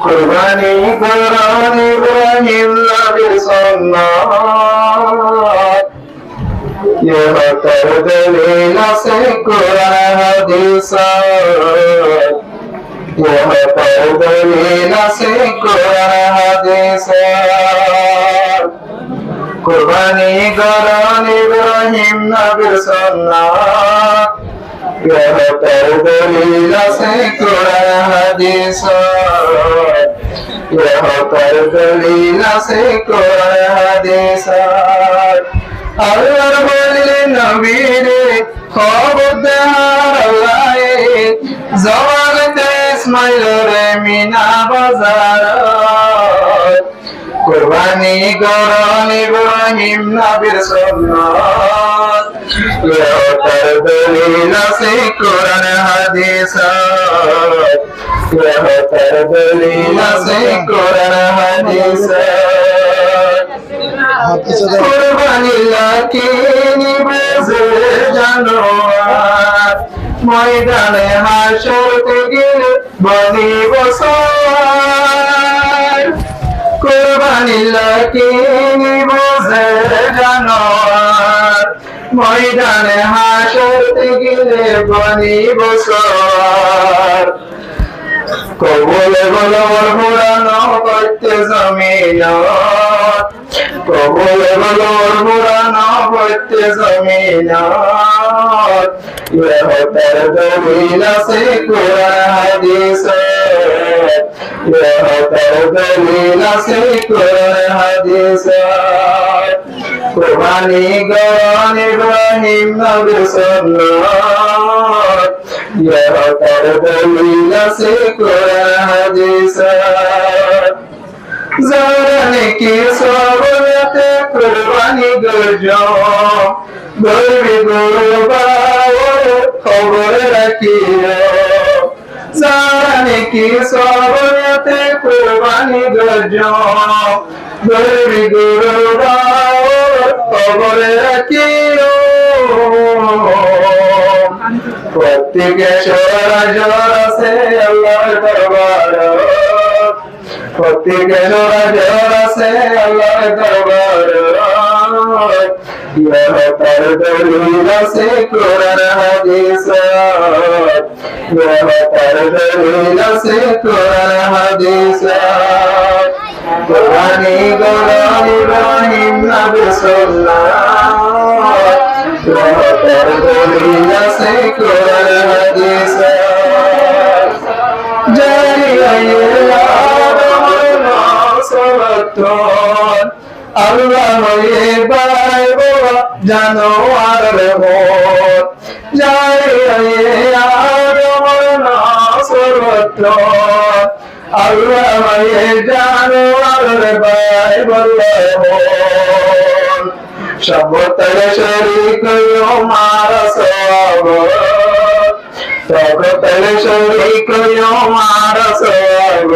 কুরবানি করুন ইব্রাহিম নবীর সুন্নাত यह कर दलील से कुरान हदीस यह कर दलील से कुरान हदीस कुर्बानी करन इब्राहिम नबीर सुन्नत यह कर दलील से कुरान हदीस यह कर दलील से कुरान हदीस আল্লাহর বলে নবীরে খবরদার আল্লাহে জওয়াগতে ইসমাইল রে মিনা বাজার কুরবানি করন ইব্রাহিম নবীর সুন্নাত ইয়া তার দলিল সে কুরআন হাদিস ইয়া তার দলিল সে কুরআন হাদিস কুরবানি লাকে নিবেজে জানোয়ার ময়দানে হাসর থেকে বনি বসার কুরবানি লাকে নিবেজে জানোয়ার ময়দানে হাসর থেকে বনি বসার কবুল বলো পুরানো করতে জমিনত কবুল বলো পুরানো করতে জমিনত ইহ তার দলিল সে কুরআন হাদিস ইহ তার দলিল সে কুরআন হাদিস কুরবানি করন ইব্রাহিম নবীর সুন্নাত ইহ তার দলিল সে কুরআন হাদিস জানে কি সবতে কুরবানি গজো গরবি গুরবাও খবর রাখিও জানে কি সবতে কুরবানি গজো গরবি গুরবাও খবর রাখিও প্রত্যেকে সরা জোরা সে আল্লাহর দরবার প্রত্যেকে সরা জোরা সে আল্লাহর দরবার ইহ তার দলিল সে কুরআন হাদিস ইহ তার দলিল সে কুরআন হাদিস কুরবানি করন ইব্রাহিম নবীর সুন্নাত ইহ তার দলিল সে কুরআন হাদিস জারিয়া আল্লাহ হয়ে বাইব জানোয়ার হত যায় আদমর নাসরত আল্লাহ হয়ে জানোয়ার বাইব সবতর শরীক মার সব সবতর শরীক মার সব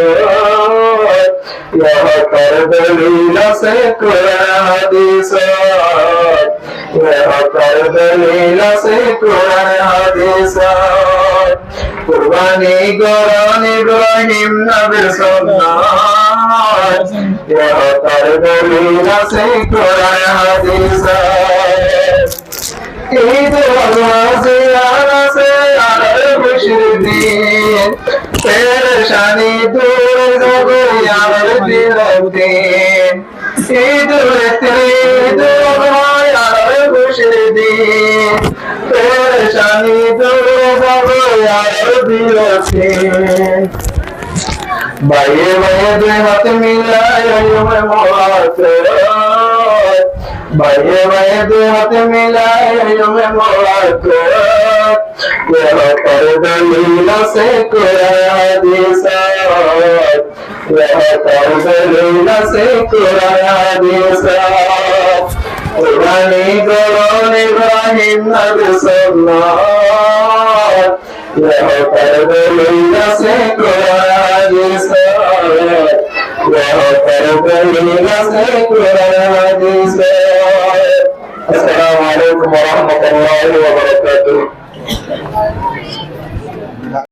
यह कर दलील से कुरआन हदीस यह कर दलील से कुरआन हदीस कुर्बानी करन इब्राहिम नबीर सुन्नत यह कर दलील से कुरआन हदीस ईद वज़ियारा से अल मुशरिकीन पेरेशानी दूर जगो यार दिलौतीन ईद ईद यार मुशरिकीन पेरेशानी दूर जगो यार दिलौतीन भाई भाई दे हाथ मिलाए मैं मुबारक भाई भाई दे हाथ मिलाए मैं मुबारक यह कर दलील से कुरआन हदीस यह कर दलील से कुरआन हदीस कुर्बानी करन इब्राहिम नबीर सुन्नत यह कर दलील से कुरआन हदीस यह कर दलील से कुरआन हदीस अस्सलामु अलैकुम व रहमतुल्लाहि व बरकातुहू